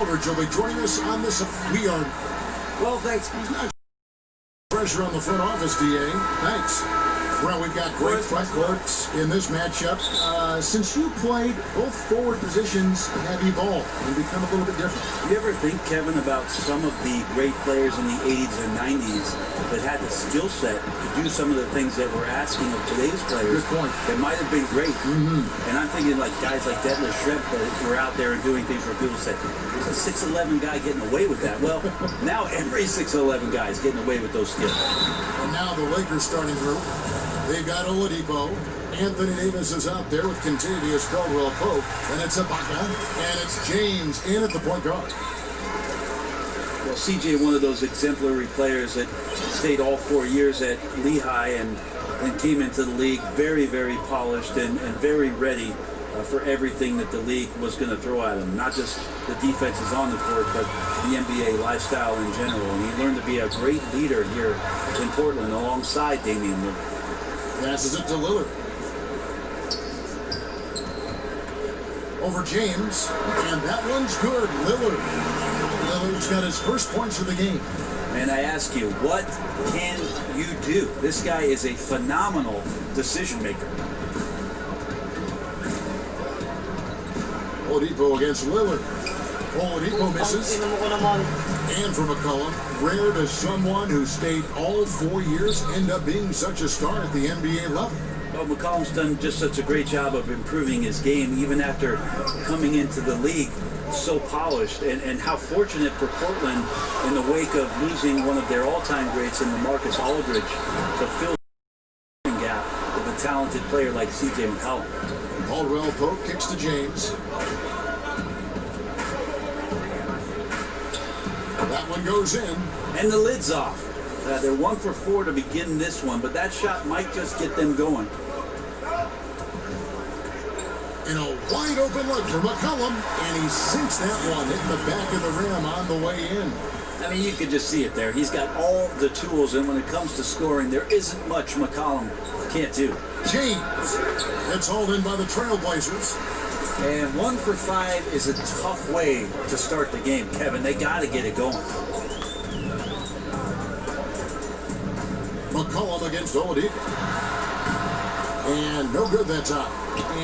You'll be joining us on this. We are. Well, thanks. Pressure on the front office, DA. Thanks. Well, we've got great front courts in this matchup. Since you played, both forward positions have evolved and become a little bit different. You ever think, Kevin, about some of the great players in the 80s and 90s that had the skill set to do some of the things that we're asking of today's players? Good point. That might have been great. And I'm thinking like guys like Detlef Schrempf that were out there and doing things where people said, there's a 6'11" guy getting away with that. Well, now every 6'11" guy is getting away with those skills. And now the Lakers starting group. They've got Oladipo. Anthony Davis is out there with Kentavious Caldwell-Pope. And it's Ibaka. And it's James in at the point guard. Well, CJ, one of those exemplary players that stayed all 4 years at Lehigh and came into the league very, very polished and very ready for everything that the league was going to throw at him. Not just the defenses on the court, but the NBA lifestyle in general. And he learned to be a great leader here in Portland alongside Damian Lillard. Passes it to Lillard. Over James, and that one's good. Lillard's got his first points of the game. And I ask you, what can you do? This guy is a phenomenal decision maker. Oladipo against Lillard. Oladipo misses. And for McCollum, rare does someone who stayed all 4 years end up being such a star at the NBA level. Well, McCollum's done just such a great job of improving his game even after coming into the league so polished. And how fortunate for Portland in the wake of losing one of their all-time greats in LaMarcus Aldridge to fill the gap with a talented player like C.J. McCollum. Caldwell-Pope kicks to James. That one goes in. And the lid's off. They're 1 for 4 to begin this one, but that shot might just get them going. In a wide open look for McCollum, and he sinks that one, hitting the back of the rim on the way in. I mean, you could just see it there. He's got all the tools, and when it comes to scoring, there isn't much McCollum can't do. James, it's hauled in by the Trailblazers. And 1 for 5 is a tough way to start the game, Kevin. They got to get it going. McCollum against Oladipo. And no good that time.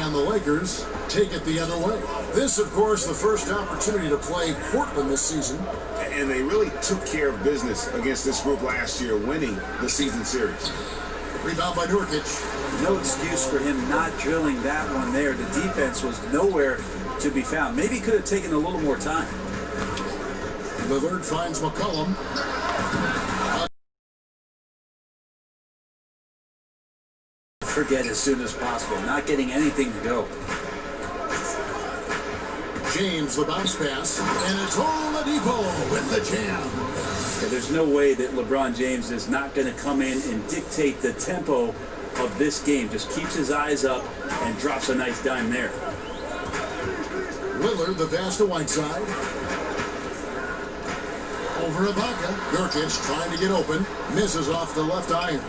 And the Lakers take it the other way. This, of course, the first opportunity to play Portland this season. And they really took care of business against this group last year, winning the season series. Rebound by Nurkic. No excuse for him not drilling that one there. The defense was nowhere to be found. Maybe could have taken a little more time. Lillard finds McCollum. Forget as soon as possible. Not getting anything to go. James, the bounce pass. And it's Oladipo with the jam. Yeah, there's no way that LeBron James is not going to come in and dictate the tempo of this game. Just keeps his eyes up and drops a nice dime there. Lillard, the pass to Whiteside. Over Ibaka. Nurkic trying to get open. Misses off the left iron.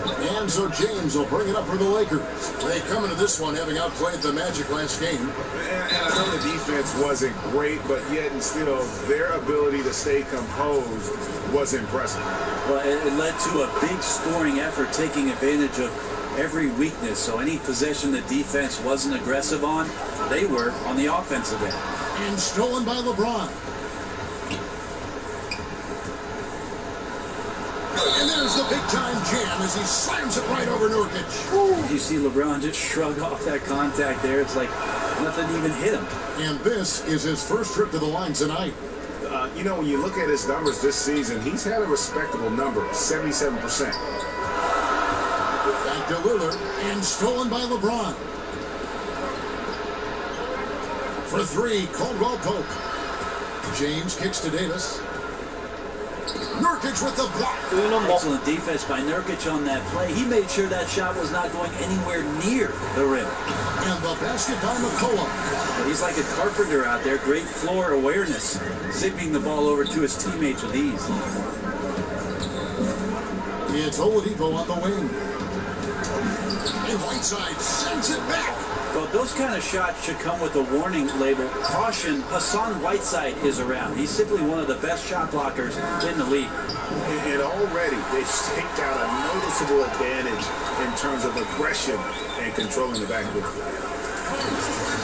And so James will bring it up for the Lakers. They come into this one having outplayed the Magic last game. And I know the defense wasn't great, but yet and still, their ability to stay composed was impressive. Well, it led to a big scoring effort, taking advantage of every weakness. So any possession the defense wasn't aggressive on, they were on the offensive end. And stolen by LeBron. And there's the big-time jam as he slams it right over Nurkic. You see LeBron just shrug off that contact there. It's like nothing even hit him. And this is his first trip to the line tonight. You know, when you look at his numbers this season, he's had a respectable number, 77%. Back to Lillard, and stolen by LeBron. For 3, Caldwell-Pope. James kicks to Davis. Nurkic with the block. Excellent defense by Nurkic on that play. He made sure that shot was not going anywhere near the rim. And the basket by McCollum. He's like a carpenter out there. Great floor awareness. Zipping the ball over to his teammates with ease. It's Oladipo on the wing. And Whiteside sends it back. Well, those kind of shots should come with a warning label. Caution, Hassan Whiteside is around. He's simply one of the best shot blockers in the league. And already they've staked out a noticeable advantage in terms of aggression and controlling the backcourt.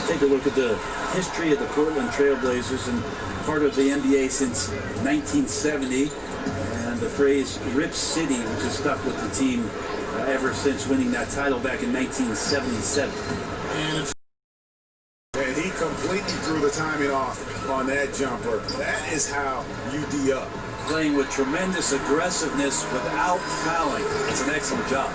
Take a look at the history of the Portland Trailblazers, and part of the NBA since 1970. And the phrase Rip City, which has stuck with the team ever since winning that title back in 1977. And he completely threw the timing off on that jumper. That is how you D up. Playing with tremendous aggressiveness without fouling. It's an excellent job.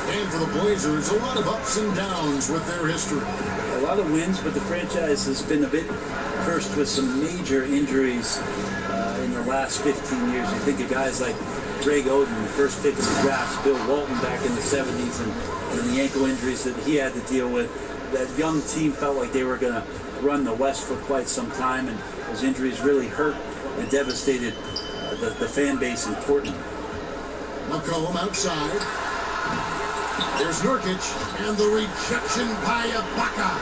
And for the Blazers, a lot of ups and downs with their history. A lot of wins, but the franchise has been a bit cursed with some major injuries in the last 15 years. You think of guys like Greg Oden, the first pick of the draft, Bill Walton back in the 70s, and the ankle injuries that he had to deal with. That young team felt like they were going to run the West for quite some time, and those injuries really hurt and devastated the fan base in Portland. McCollum outside. There's Nurkic, and the rejection by Ibaka.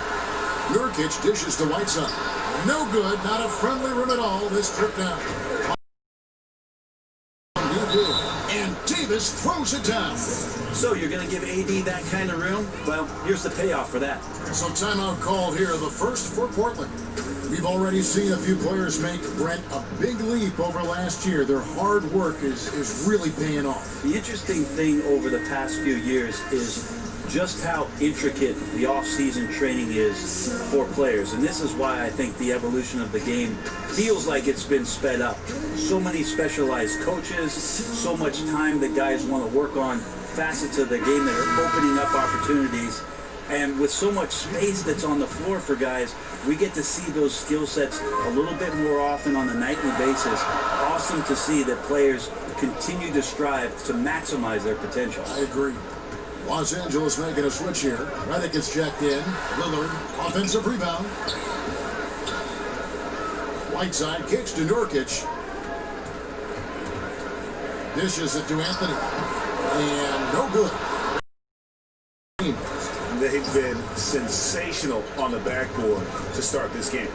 Nurkic dishes to Whiteside. No good, not a friendly rim at all this trip down. And Davis throws it down. So you're going to give AD that kind of room? Well, here's the payoff for that. So timeout called here, the first for Portland. We've already seen a few players make, Brent, a big leap over last year. Their hard work is really paying off. The interesting thing over the past few years is just how intricate the off-season training is for players. And this is why I think the evolution of the game feels like it's been sped up. So many specialized coaches, so much time that guys want to work on facets of the game that are opening up opportunities. And with so much space that's on the floor for guys, we get to see those skill sets a little bit more often on a nightly basis. Awesome to see that players continue to strive to maximize their potential. I agree. Los Angeles making a switch here. Redick is checked in. Lillard, offensive rebound. Whiteside kicks to Nurkic. Dishes it to Anthony. And no good. They've been sensational on the backboard to start this game.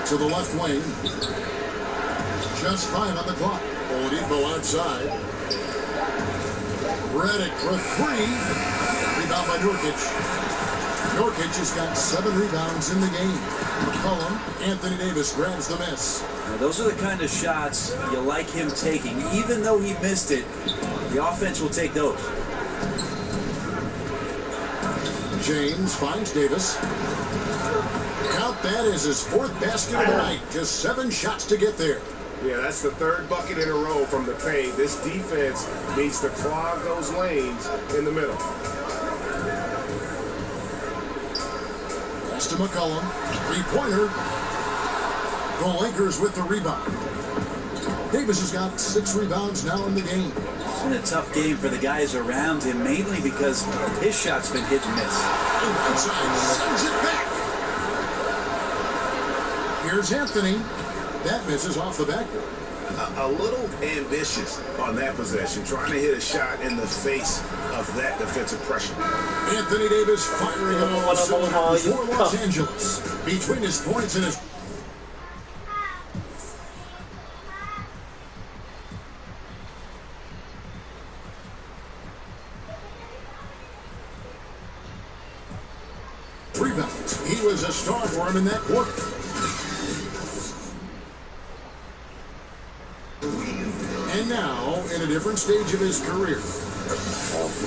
To the left wing. Just 5 on the clock. Oladipo outside. Redick for 3. Rebound by Nurkic. Nurkic has got 7 rebounds in the game. McCollum, Anthony Davis grabs the miss. Now, those are the kind of shots you like him taking. Even though he missed it, the offense will take those. James finds Davis. Count that as his 4th basket of the night. Just 7 shots to get there. Yeah, that's the 3rd bucket in a row from the paint. This defense needs to clog those lanes in the middle. Pass to McCollum. 3-pointer. The Lakers with the rebound. Davis has got 6 rebounds now in the game. It's been a tough game for the guys around him, mainly because his shot's been hit and miss. And Whiteside sends it back. Here's Anthony. That misses off the backboard. A little ambitious on that possession, trying to hit a shot in the face of that defensive pressure. Anthony Davis firing up all cylinders for Los Angeles. Between his points and his... rebounds. He was a star for him in that quarter. And now, in a different stage of his career.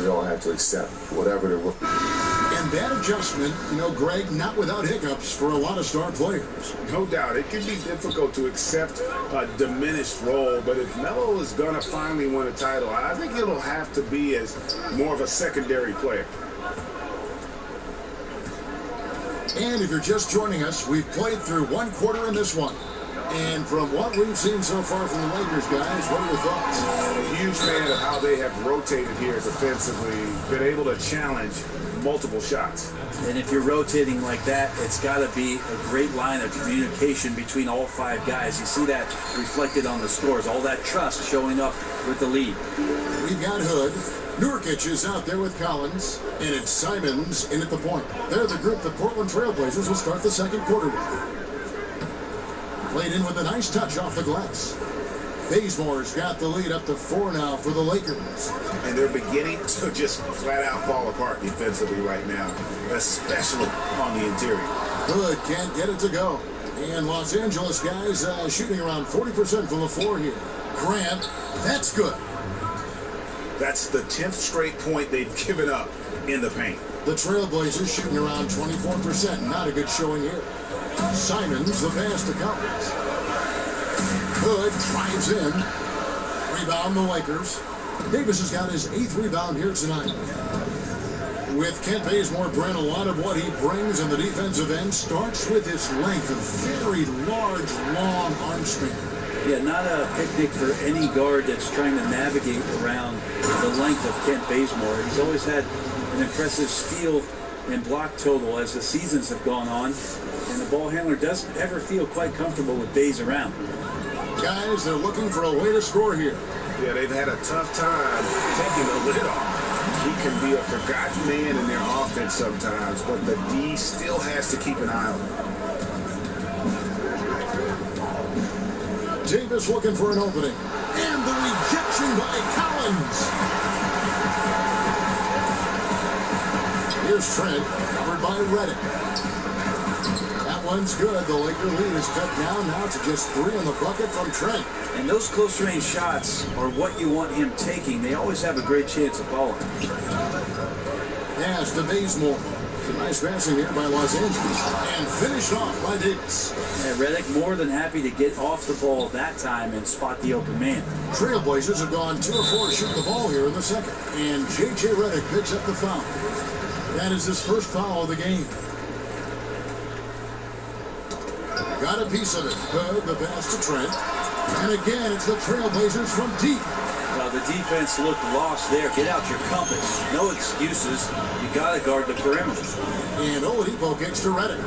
We all have to accept whatever the... And that adjustment, you know, Greg, not without hiccups for a lot of star players. No doubt. It can be difficult to accept a diminished role, but if Melo is going to finally win a title, I think it'll have to be as more of a secondary player. And if you're just joining us, we've played through 1 quarter in this one. And from what we've seen so far from the Lakers, guys, what are your thoughts? A huge fan of how they have rotated here defensively, been able to challenge multiple shots. And if you're rotating like that, it's got to be a great line of communication between all 5 guys. You see that reflected on the scores, all that trust showing up with the lead. We've got Hood. Nurkic is out there with Collins, and it's Simons in at the point. They're the group the Portland Trailblazers will start the second quarter with. Played in with a nice touch off the glass. Bazemore's got the lead up to 4 now for the Lakers. And they're beginning to just flat out fall apart defensively right now, especially on the interior. Hood can't get it to go. And Los Angeles guys shooting around 40% from the floor here. Grant, that's good. That's the 10th straight point they've given up in the paint. The Trailblazers shooting around 24%. Not a good showing here. Simons, the pass to Collins. Hood drives in. Rebound the Lakers. Davis has got his 8th rebound here tonight. With Kent Bazemore, Brent, a lot of what he brings in the defensive end starts with his length, a very large, long arm span. Yeah, not a picnic for any guard that's trying to navigate around the length of Kent Bazemore. He's always had an impressive steal and block total as the seasons have gone on, and the ball handler doesn't ever feel quite comfortable with Baze around. Guys, they're looking for a way to score here. Yeah, they've had a tough time taking the lid off. He can be a forgotten man in their offense sometimes, but the D still has to keep an eye on him. Davis looking for an opening. And the rejection by Collins. Here's Trent, covered by Redick. That one's good. The Laker lead is cut down now to just 3 on the bucket from Trent. And those close-range shots are what you want him taking. They always have a great chance of falling. Pass to Bazemore. A nice passing here by Los Angeles. And finished off by Davis. And Redick more than happy to get off the ball that time and spot the open man. Trailblazers have gone 2 of 4 to shoot the ball here in the second. And J.J. Redick picks up the foul. That is his first foul of the game. Got a piece of it. Good, the pass to Trent. And again, it's the Trailblazers from deep. Well, the defense looked lost there. Get out your compass. No excuses. You got to guard the perimeter. And Oladipo kicks to Redick.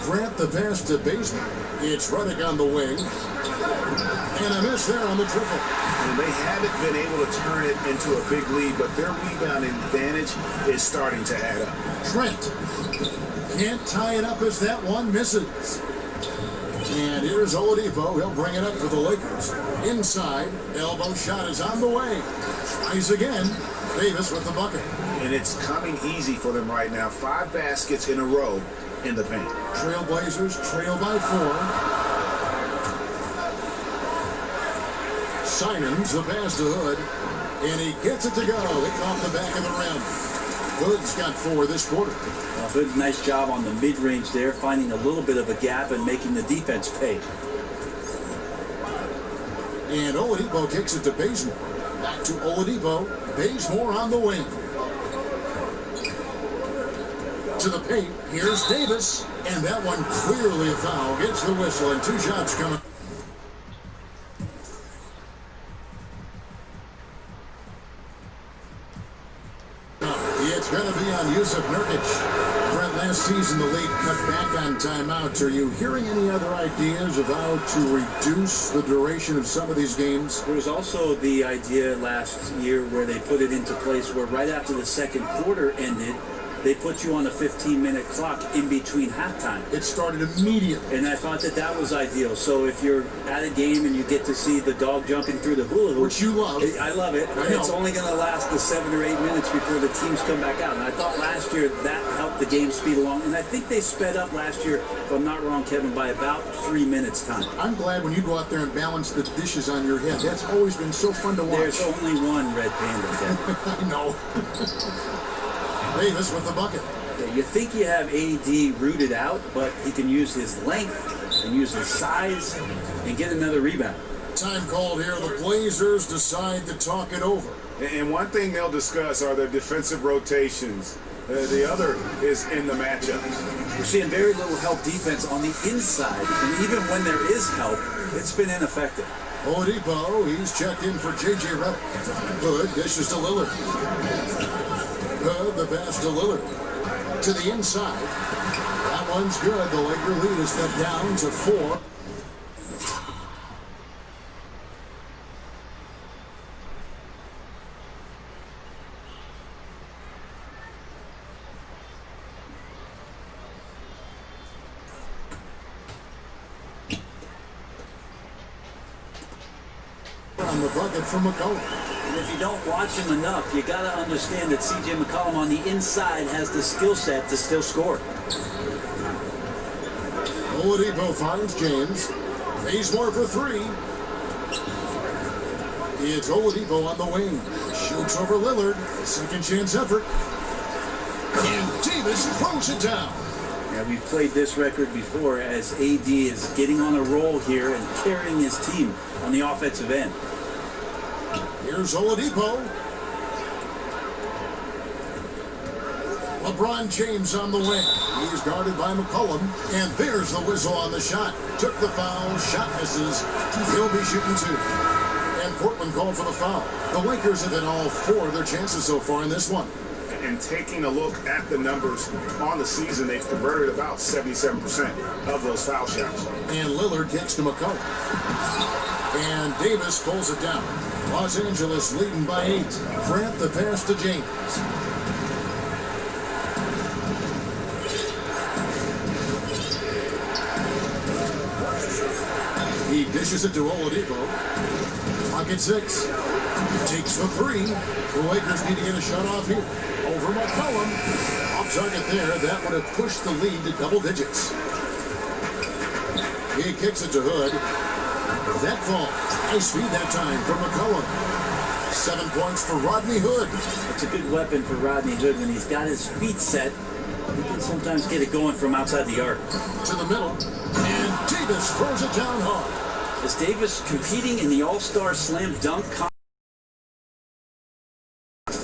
Grant the pass to Bazemore. It's Redick on the wing. And a miss there on the triple. And they haven't been able to turn it into a big lead, but their rebounding advantage is starting to add up. Trent can't tie it up as that one misses. And here's Oladipo. He'll bring it up for the Lakers. Inside, elbow shot is on the way. Tries again. Davis with the bucket. And it's coming easy for them right now. 5 baskets in a row in the paint. Trailblazers trail by 4. Simons, the pass to Hood. And he gets it to go. It's off the back of the rim. Hood's got 4 this quarter. Hood's nice job on the mid-range there, finding a little bit of a gap and making the defense pay. And Oladipo kicks it to Bazemore. Back to Oladipo. Bazemore on the wing. To the paint. Here's Davis. And that one clearly a foul. Gets the whistle and 2 shots coming. It's going to be on Yusuf Nurkic. Brent, last season the league cut back on timeouts. Are you hearing any other ideas of how to reduce the duration of some of these games? There was also the idea last year where they put it into place where right after the second quarter ended, they put you on a 15-minute clock in between halftime. It started immediately. And I thought that that was ideal. So if you're at a game and you get to see the dog jumping through the hula hoop. Which you love. I love it. It's only going to last the 7 or 8 minutes before the teams come back out. And I thought last year that helped the game speed along. And I think they sped up last year, if I'm not wrong, Kevin, by about 3 minutes time. I'm glad when you go out there and balance the dishes on your head. That's always been so fun to watch. There's only one red panda, Kevin. I know. Davis with the bucket. You think you have AD rooted out, but he can use his length and use his size and get another rebound. Time called here. The Blazers decide to talk it over. And one thing they'll discuss are their defensive rotations. The other is in the matchups. We're seeing very little help defense on the inside, and even when there is help, it's been ineffective. Oladipo, he's checked in for J.J. Redick. Good, dishes to Lillard. Hood, the pass to Lillard. To the inside. That one's good. The Laker lead is stepped down to 4. On the bucket from McCollum. And if you don't watch him enough, you got to understand that C.J. McCollum on the inside has the skill set to still score. Oladipo finds James. Bazemore for 3. It's Oladipo on the wing. Shoots over Lillard. Second chance effort. And Davis throws it down. Yeah, we've played this record before as AD is getting on a roll here and carrying his team on the offensive end. Here's Oladipo. LeBron James on the wing. He's guarded by McCollum. And there's the whistle on the shot. Took the foul. Shot misses. He'll be shooting 2. And Portland called for the foul. The Lakers have been all 4 of their chances so far in this one. And taking a look at the numbers on the season, they've converted about 77% of those foul shots. And Lillard kicks to McCollum. And Davis pulls it down. Los Angeles leading by 8. Grant the pass to James. He dishes it to Oladipo. Pocket 6. Takes the 3. The Lakers need to get a shot off here. Over McCollum. Off target there. That would have pushed the lead to double digits. He kicks it to Hood. That fall. Nice feed that time from McCollum. 7 points for Rodney Hood. It's a good weapon for Rodney Hood when he's got his feet set. He can sometimes get it going from outside the arc. To the middle. And Davis throws it down hard. Is Davis competing in the All-Star Slam Dunk contest?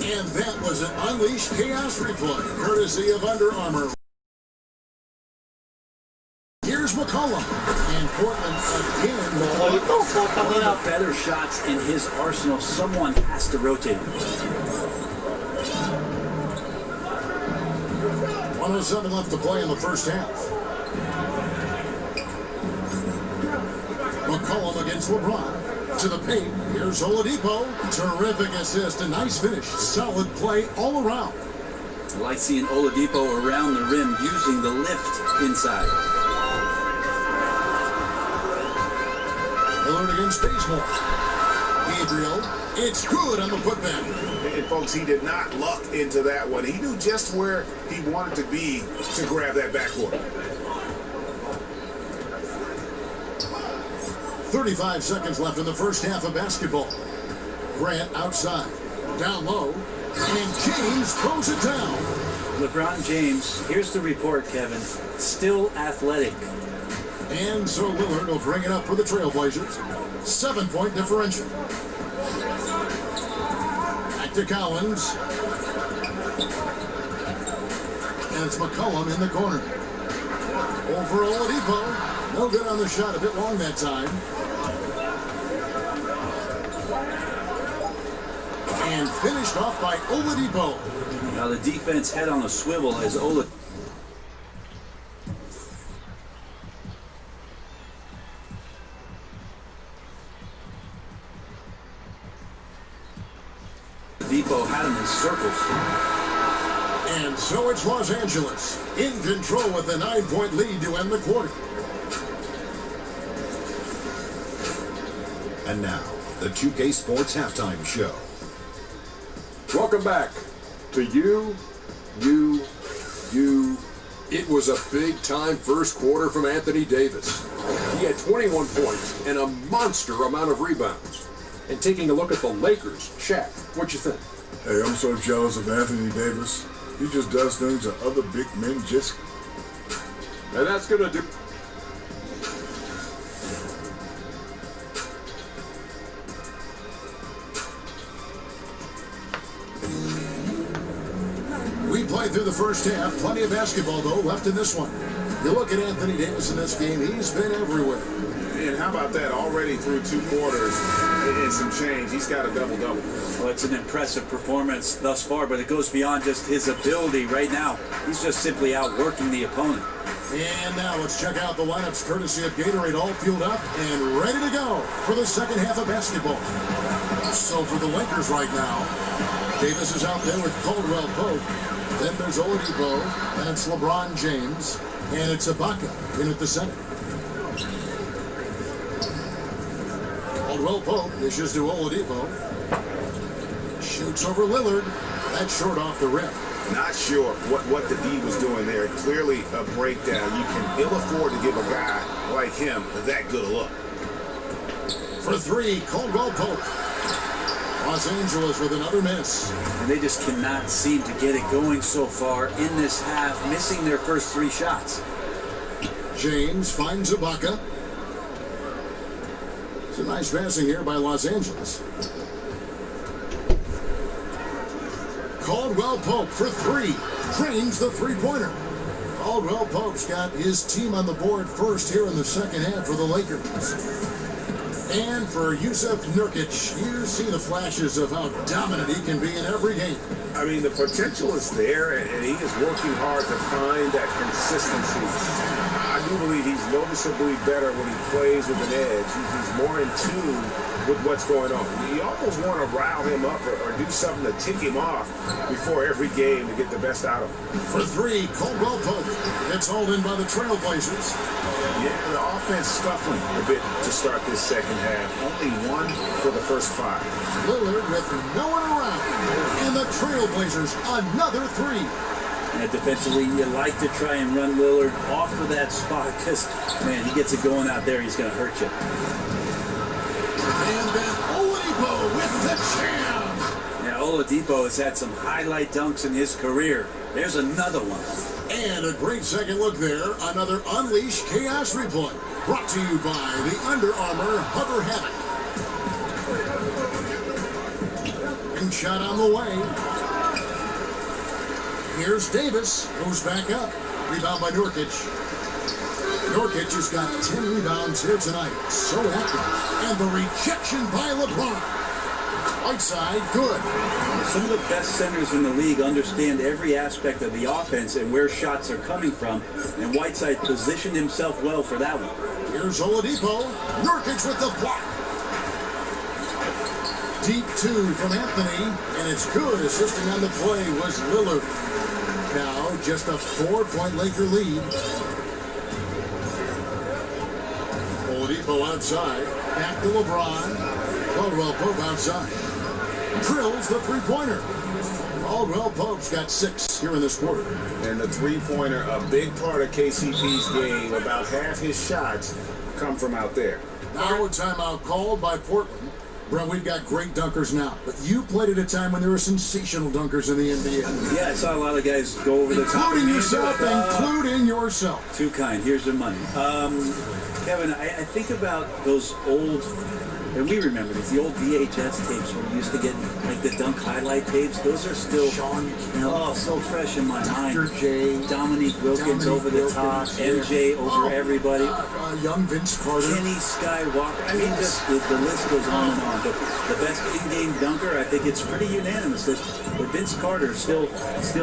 And that was an Unleashed Chaos replay, courtesy of Under Armour. Here's McCollum. And Portland again. One of the better shots in his arsenal. Someone has to rotate him. 1:07 left to play in the first half. McCollum against LeBron. To the paint. Here's Oladipo. Terrific assist. A nice finish. Solid play all around. I like seeing Oladipo around the rim using the lift inside. Lillard against Bazemore. Gabriel. It's good on the putback. And folks, he did not luck into that one. He knew just where he wanted to be to grab that backcourt. 35 seconds left in the first half of basketball. Grant outside. Down low. And James throws it down. LeBron James, here's the report, Kevin. Still athletic. And so Lillard will bring it up for the Trailblazers. 7-point differential. Back to Collins. And it's McCollum in the corner. Over Oladipo. No good on the shot. A bit long that time. And finished off by Oladipo. Now the defense head on a swivel as Oladipo. Oladipo had him in circles. And so it's Los Angeles in control with a 9-point lead to end the quarter. And now, the 2K Sports Halftime Show. Welcome back to you. It was a big-time first quarter from Anthony Davis. He had 21 points and a monster amount of rebounds. And taking a look at the Lakers, Shaq, what you think? Hey, I'm so jealous of Anthony Davis. He just does things that other big men just... And that's going to do... We played through the first half. Plenty of basketball, though, left in this one. You look at Anthony Davis in this game, he's been everywhere. And how about that? Already through 2 quarters and some change, he's got a double-double. Well, it's an impressive performance thus far, but it goes beyond just his ability. Right now, he's just simply outworking the opponent. And now let's check out the lineups courtesy of Gatorade, all fueled up and ready to go for the second half of basketball. So for the Lakers right now, Davis is out there with Caldwell Pope. Then there's Oladipo, and it's LeBron James, and it's Ibaka in at the center. Caldwell Pope dishes to Oladipo. Shoots over Lillard. That's short off the rim. Not sure what the D was doing there. Clearly a breakdown. You can ill afford to give a guy like him that good a look. For 3, Caldwell Pope. Los Angeles with another miss. And they just cannot seem to get it going so far in this half, missing their first 3 shots. James finds Ibaka. It's a nice passing here by Los Angeles. Caldwell Pope for 3. Drains the three-pointer. Caldwell Pope's got his team on the board first here in the second half for the Lakers. And for Jusuf Nurkic, you see the flashes of how dominant he can be in every game. I mean, the potential is there, and he is working hard to find that consistency. I do believe he's noticeably better when he plays with an edge. He's more in tune with what's going on. You almost want to rile him up or do something to tick him off before every game to get the best out of him. For 3, Caldwell Pope. It's hauled in by the Trailblazers. Yeah, the offense scuffling a bit to start this second half. Only 1 for the first 5. Lillard with no one around. And the Trailblazers, another 3. And defensively, you like to try and run Lillard off of that spot because, man, he gets it going out there, he's going to hurt you. And then Oladipo with the jam. Yeah, Oladipo has had some highlight dunks in his career. There's another one. And a great second look there. Another Unleash Chaos replay. Brought to you by the Under Armour Hover Hammock. And shot on the way. Here's Davis, goes back up. Rebound by Nurkic. Nurkic has got 10 rebounds here tonight. So active. And the rejection by LeBron. Whiteside, good. Some of the best centers in the league understand every aspect of the offense and where shots are coming from. And Whiteside positioned himself well for that one. Here's Oladipo. Nurkic with the block. Deep 2 from Anthony. And it's good. Assisting on the play was Lillard. Now just a 4-point Laker lead. Oladipo outside. Back to LeBron. Caldwell Pope outside. Drills the three-pointer. Caldwell Pope's got 6 here in this quarter. And the three-pointer, a big part of KCP's game. About half his shots come from out there. Now a timeout called by Portland. Bro, we've got great dunkers now, but you played at a time when there were sensational dunkers in the NBA. Yeah, I saw a lot of guys go over the top. Including yourself. Too kind. Here's your money. Kevin, I think about those old, and we remember this, the old VHS tapes where we used to get like the dunk highlight tapes. Those are still so fresh in my mind. Dr. J, Dominique Wilkins over the top, MJ over everybody. Young Vince Carter. Kenny Skywalker. I mean, just the list goes on and on. But the best in-game dunker, I think it's pretty unanimous that Vince Carter still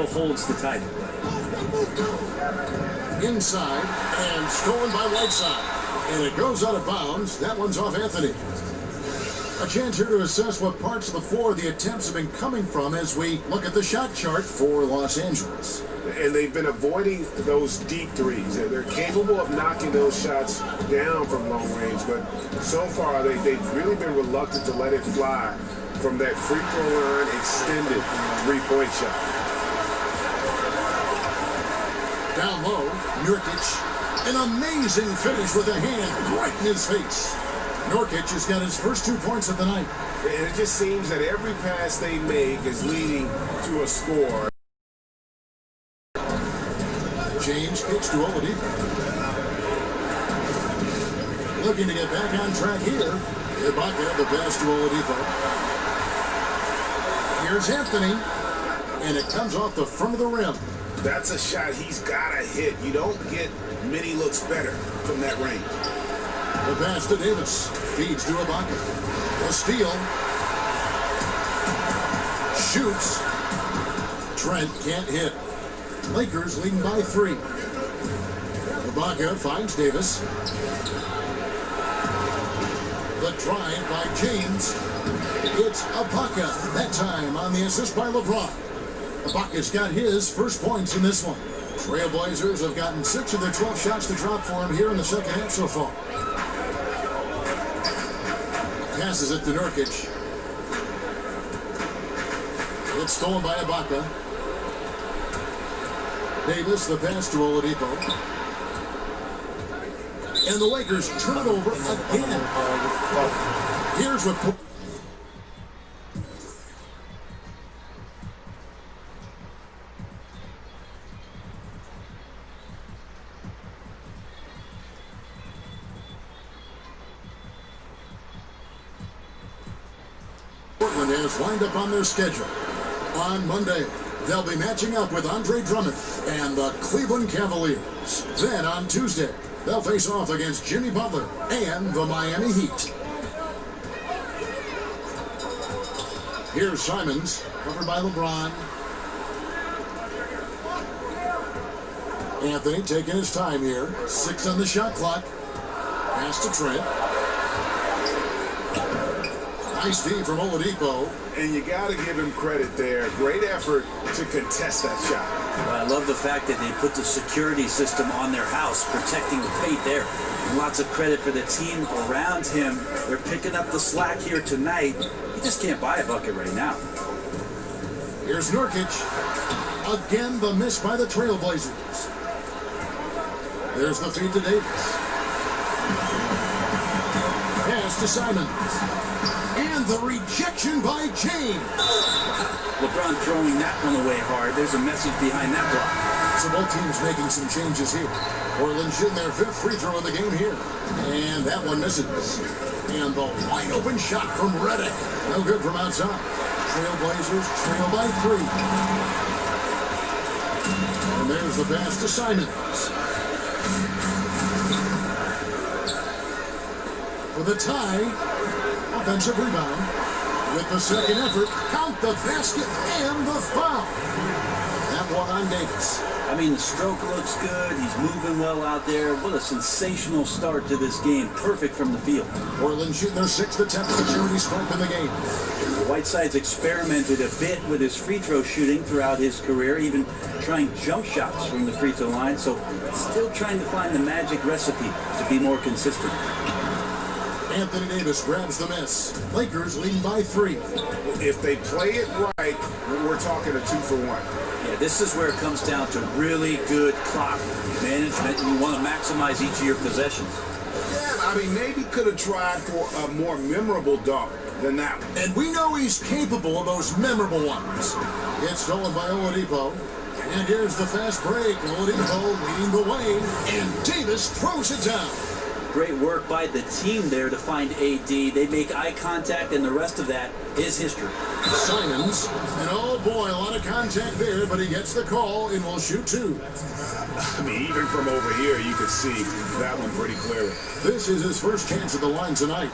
holds the title. Inside and stolen by Whiteside. And it goes out of bounds. That one's off Anthony. A chance here to assess what parts of the floor the attempts have been coming from as we look at the shot chart for Los Angeles. And they've been avoiding those deep threes. And they're capable of knocking those shots down from long range. But so far, they've really been reluctant to let it fly from that free throw line extended three-point shot. Down low, Nurkic. An amazing finish with a hand right in his face. Nurkic has got his first 2 points of the night. And it just seems that every pass they make is leading to a score. James kicks to Oladipo. Looking to get back on track here. Ibaka, the pass to Oladipo. Here's Anthony. And it comes off the front of the rim. That's a shot he's got to hit. You don't get many looks better from that range. The pass to Davis. Feeds to Ibaka. A steal. Shoots. Trent can't hit. Lakers leading by 3. Ibaka finds Davis. The drive by James. It's Ibaka. That time on the assist by LeBron. Ibaka's got his first points in this one. Trailblazers have gotten 6 of their 12 shots to drop for him here in the second half so far. Passes it to Nurkic. It's stolen by Ibaka. Davis, the pass to Oladipo. And the Lakers turn it over again. Here's what... Portland has lined up on their schedule. On Monday, they'll be matching up with Andre Drummond and the Cleveland Cavaliers. Then on Tuesday, they'll face off against Jimmy Butler and the Miami Heat. Here's Simons, covered by LeBron. Anthony taking his time here. 6 on the shot clock. Pass to Trent. Nice feed from Oladipo. And you got to give him credit there. Great effort to contest that shot. Well, I love the fact that they put the security system on their house, protecting the paint there. And lots of credit for the team around him. They're picking up the slack here tonight. He just can't buy a bucket right now. Here's Nurkic. Again, the miss by the Trailblazers. There's the feed to Davis. Pass to Simons. And the rejection by James. LeBron throwing that one away hard. There's a message behind that block. So both teams making some changes here. Portland shooting their 5th free throw of the game here. And that one misses. And the wide open shot from Redick. No good from outside. Trailblazers trail by 3. And there's the pass to Simons. For the tie. Offensive rebound. With the second effort, count the basket and the foul. That one on Davis. I mean, the stroke looks good. He's moving well out there. What a sensational start to this game. Perfect from the field. Portland shooting their 6th attempt at the charity stripe in the game. Whiteside's experimented a bit with his free throw shooting throughout his career, even trying jump shots from the free throw line. So still trying to find the magic recipe to be more consistent. Anthony Davis grabs the miss. Lakers leading by 3. If they play it right, we're talking a 2-for-1. Yeah, this is where it comes down to really good clock management. You want to maximize each of your possessions. Yeah, I mean, maybe could have tried for a more memorable dunk than that one. And we know he's capable of those memorable ones. It's stolen by Oladipo. And here's the fast break. Oladipo leading the way. And Davis throws it down. Great work by the team there to find AD. They make eye contact, and the rest of that is history. Simons, and oh boy, a lot of contact there, but he gets the call and will shoot 2. I mean, even from over here, you could see that one pretty clearly. This is his first chance at the line tonight.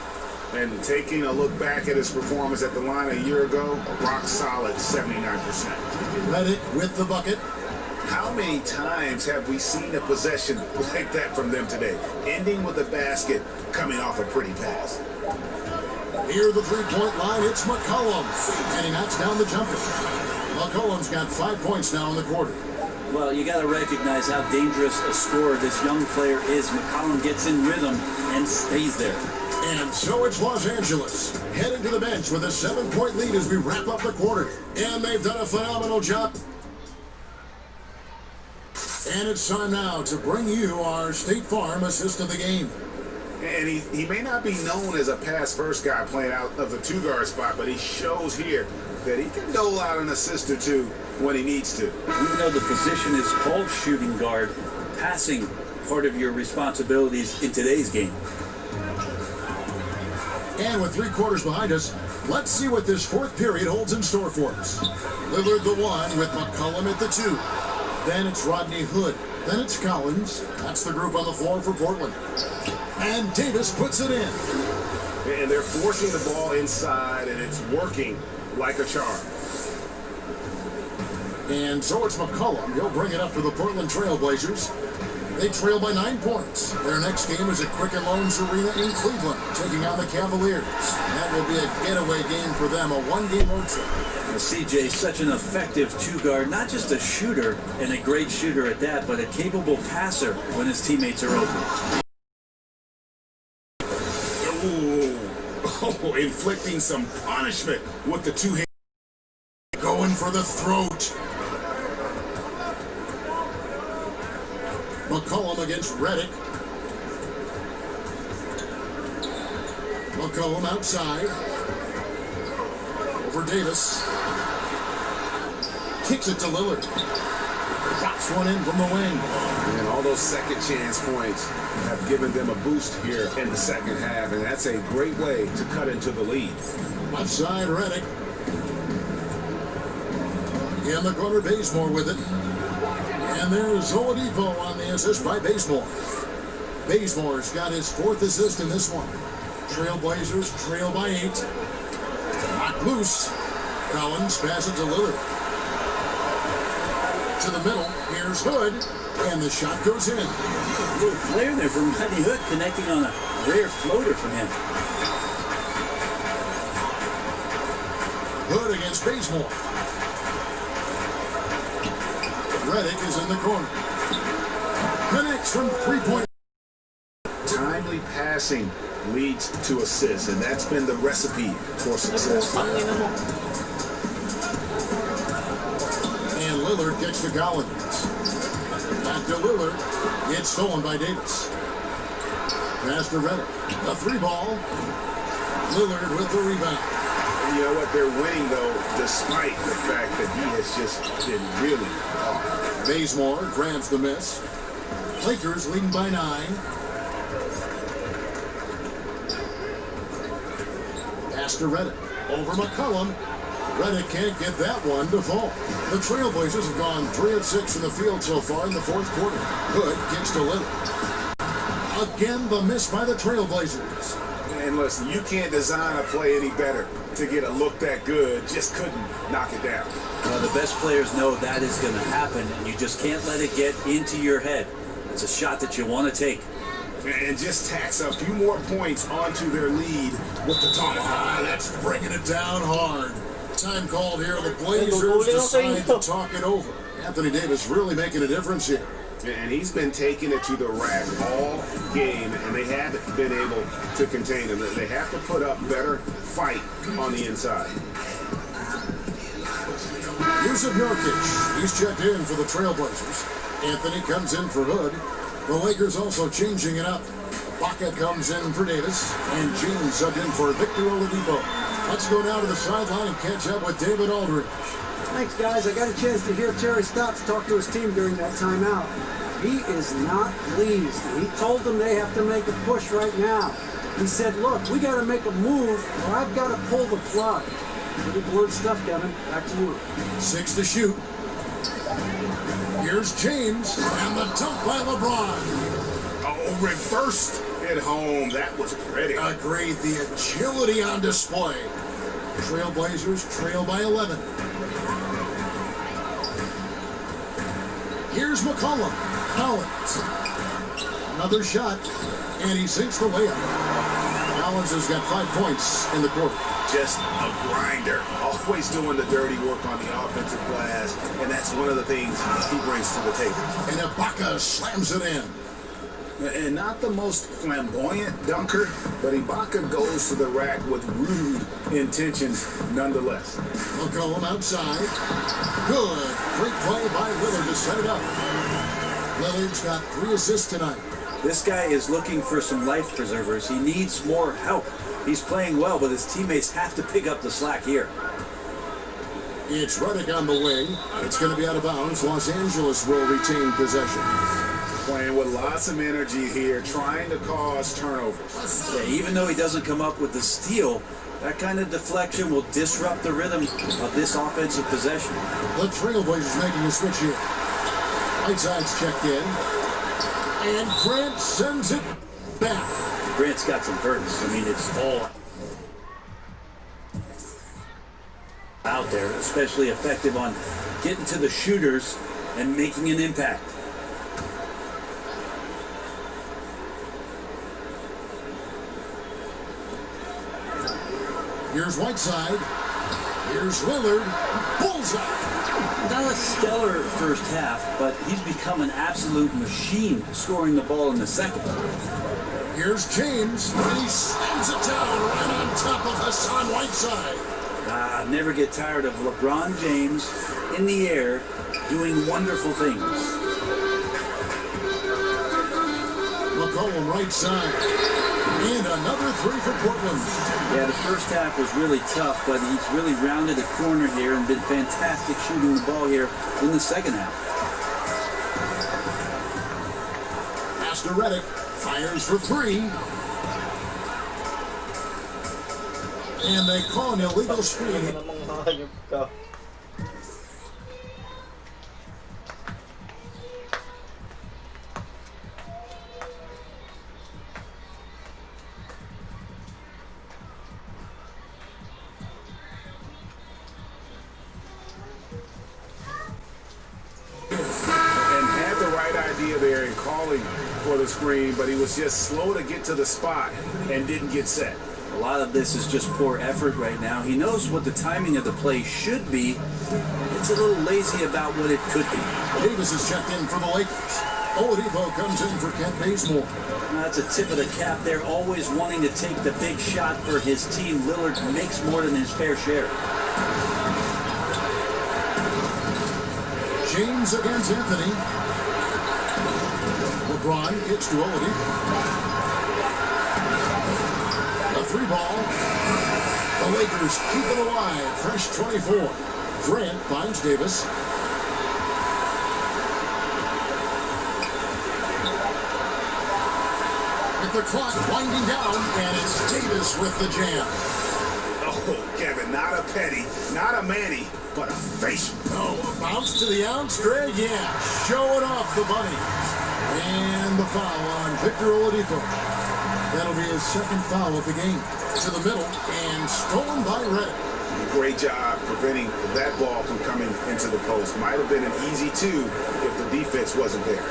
And taking a look back at his performance at the line a year ago, rock solid 79%. Redick with the bucket. How many times have we seen a possession like that from them today, ending with a basket coming off a pretty pass? Near the three-point line, it's McCollum, and he knocks down the jumper. McCollum's got 5 points now in the quarter. Well, you got to recognize how dangerous a scorer this young player is. McCollum gets in rhythm and stays there. And so it's Los Angeles, heading to the bench with a 7-point lead as we wrap up the quarter. And they've done a phenomenal job. And it's time now to bring you our State Farm assist of the game. And he may not be known as a pass-first guy playing out of the 2-guard spot, but he shows here that he can dole out an assist or 2 when he needs to. Even though the position is called shooting guard, passing part of your responsibilities in today's game. And with 3 quarters behind us, let's see what this 4th period holds in store for us. Lillard the 1 with McCollum at the 2. Then it's Rodney Hood Then it's Collins. That's the group on the floor for Portland. And Davis puts it in. And they're forcing the ball inside, and it's working like a charm. And so it's McCollum. He'll bring it up for the Portland Trailblazers. They trail by 9 points. Their next game is at Quicken Loans Arena in Cleveland, taking on the Cavaliers. That will be a getaway game for them, a one-game road trip. CJ, such an effective two-guard, not just a shooter, and a great shooter at that, but a capable passer when his teammates are open. Oh, inflicting some punishment with the two hands. Going for the throat. McCollum against Redick. McCollum outside. Over Davis. Kicks it to Lillard. Drops one in from the wing. And all those second chance points have given them a boost here in the second half, and that's a great way to cut into the lead. Left side, Redick. In the corner, Bazemore with it. And there's Oladipo on the assist by Bazemore. Bazemore's got his 4th assist in this one. Trailblazers trail by 8. Knocked loose. Collins passes to Lillard. To the middle. Here's Hood. And the shot goes in. A little flare there from Rodney Hood, connecting on a rare floater from him. Hood against Bazemore. Redick is in the corner. Connects from 3-point. Timely passing leads to assists, and that's been the recipe for success. And Lillard gets to Collins. Back to Lillard. It's stolen by Davis. Pass to Redick. A 3-ball. Lillard with the rebound. And you know what? They're winning, though, despite the fact that he has just been really hard. Bazemore grabs the miss. Lakers leading by 9. Pass to Redick. Over McCollum. Redick can't get that one to fall. The Trailblazers have gone 3 of 6 from the field so far in the 4th quarter. Hood kicks to Lillard. Again, the miss by the Trailblazers. And listen, you can't design a play any better to get a look that good. Just couldn't knock it down. The best players know that is going to happen, and you just can't let it get into your head. It's a shot that you want to take. And just tacks a few more points onto their lead with the tomahawk. That's bringing it down hard. Time called here. The Blazers decide to talk it over. Anthony Davis really making a difference here. And he's been taking it to the rack all game, and they haven't been able to contain him. They have to put up better fight on the inside. Yusuf Nurkic, he's checked in for the Trailblazers. Anthony comes in for Hood. The Lakers also changing it up. Baca comes in for Davis, and James subbed in for Victor Oladipo. Let's go down to the sideline and catch up with David Aldridge. Thanks, guys. I got a chance to hear Terry Stotts talk to his team during that timeout. He is not pleased. He told them they have to make a push right now. He said, look, we got to make a move or I've got to pull the plug. Pretty blunt stuff, Kevin. Back to you. 6 to shoot. Here's James, and the dunk by LeBron. Oh, reversed at home. That was pretty. Agreed. The agility on display. Trailblazers trail by 11. Here's McCollum. Collins. Another shot, and he sinks the layup. Collins has got 5 points in the quarter. Just a grinder. Always doing the dirty work on the offensive glass, and that's one of the things he brings to the table. And Ibaka slams it in. And not the most flamboyant dunker, but Ibaka goes to the rack with rude intentions nonetheless. McCollum outside. Good. Great play by Lillard to set it up. Lillard's got 3 assists tonight. This guy is looking for some life preservers. He needs more help. He's playing well, but his teammates have to pick up the slack here. It's Redick on the way. It's going to be out of bounds. Los Angeles will retain possession. Playing with lots of energy here, trying to cause turnovers. Yeah, even though he doesn't come up with the steal, that kind of deflection will disrupt the rhythm of this offensive possession. The Trailblazers making a switch here. Whiteside's checked in. And Grant sends it back. Grant's got some bursts. I mean, it's all out there, especially effective on getting to the shooters and making an impact. Here's Whiteside. Here's Lillard. Bullseye. Not a stellar first half, but he's become an absolute machine scoring the ball in the second. Here's James, and he slams it down right on top of Hassan Whiteside. Never get tired of LeBron James in the air doing wonderful things. McCollum right side. And another three for Portland. Yeah, the first half was really tough, but he's really rounded the corner here and been fantastic shooting the ball here in the second half. Pass to Reddick. Fires for three. And they call an illegal screen. There and calling for the screen, but he was just slow to get to the spot and didn't get set. A lot of this is just poor effort right now. He knows what the timing of the play should be. It's a little lazy about what it could be. Davis is checked in for the Lakers. Oladipo comes in for Kent Bazemore. That's a tip of the cap there, always wanting to take the big shot for his team. Lillard makes more than his fair share. James against Anthony. LeBron gets to Oladipo. A three ball. The Lakers keep it alive. Fresh 24. Grant finds Davis. With the clock winding down, and it's Davis with the jam. Oh, Kevin, not a penny, not a Manny, but a face. Oh, a bounce to the ounce, Greg? Yeah, showing off the bunny. And the foul on Victor Oladipo. That'll be his second foul of the game. To the middle, and stolen by Reddick. Great job preventing that ball from coming into the post. Might have been an easy two if the defense wasn't there.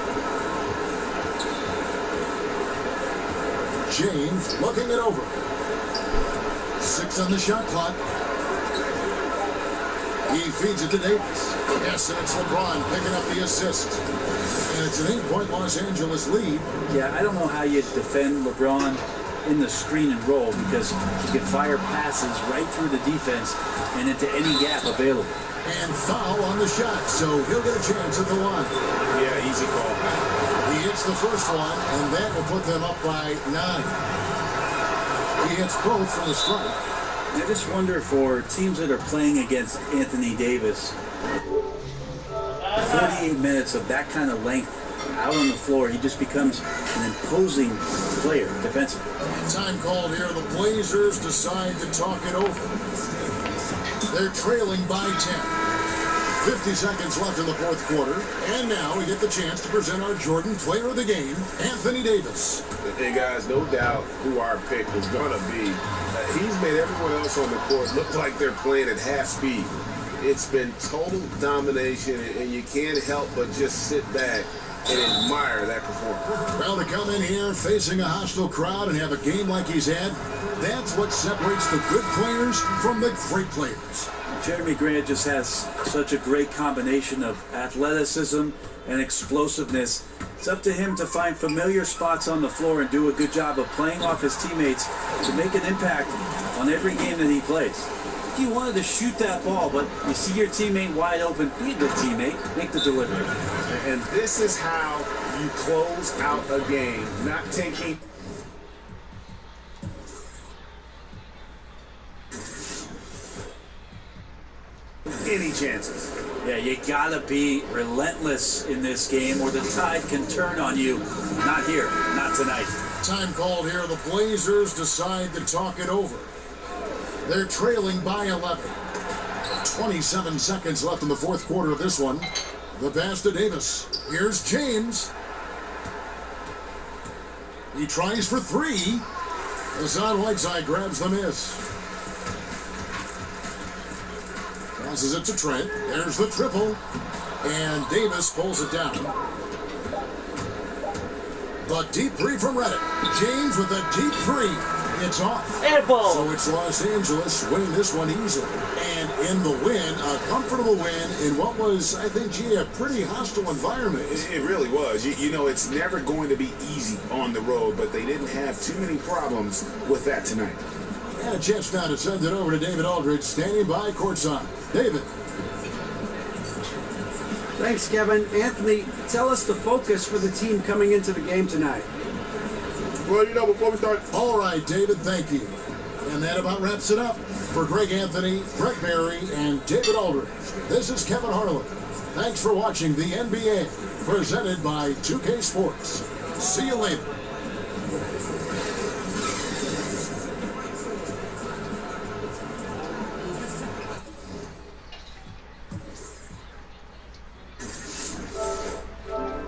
James looking it over. 6 on the shot clock. He feeds it to Davis. Yes, and it's LeBron picking up the assist. And it's an 8-point Los Angeles lead. Yeah, I don't know how you defend LeBron in the screen and roll, because he can fire passes right through the defense and into any gap available. And foul on the shot, so he'll get a chance at the line. Yeah, easy call. He hits the first one, and that will put them up by 9. He hits both from the strike. I just wonder, for teams that are playing against Anthony Davis, 48 minutes of that kind of length out on the floor, he just becomes an imposing player defensively. Time called here. The Blazers decide to talk it over. They're trailing by 10. 50 seconds left in the fourth quarter. And now we get the chance to present our Jordan Player of the Game, Anthony Davis. Hey, guys, no doubt who our pick was going to be. He's made everyone else on the court look like they're playing at half speed. It's been total domination, and you can't help but just sit back and admire that performance. Well, to come in here facing a hostile crowd and have a game like he's had, that's what separates the good players from the great players. Jeremy Grant just has such a great combination of athleticism and explosiveness. It's up to him to find familiar spots on the floor and do a good job of playing off his teammates to make an impact on every game that he plays. You wanted to shoot that ball, but you see your teammate wide open. Be a good teammate. Make the delivery. And this is how you close out a game, not taking any chances. Yeah, you gotta be relentless in this game, or the tide can turn on you. Not here, not tonight. Time called here. The Blazers decide to talk it over. They're trailing by 11. 27 seconds left in the fourth quarter of this one. The pass to Davis. Here's James. He tries for three. Hassan Whiteside grabs the miss. Passes it to Trent. There's the triple. And Davis pulls it down. The deep three from Reddick. James with a deep three. It's off. Airball. So it's Los Angeles winning this one easily. And in the win, a comfortable win in what was, I think, a pretty hostile environment. It really was. You know, it's never going to be easy on the road, but they didn't have too many problems with that tonight. And a chance now to send it over to David Aldridge, standing by courtside. David. Thanks, Kevin. Anthony, tell us the focus for the team coming into the game tonight. Well, you know, before we start. All right, David, thank you. And that about wraps it up. For Greg Anthony, Greg Berry, and David Aldridge, this is Kevin Harlan. Thanks for watching the NBA, presented by 2K Sports. See you later.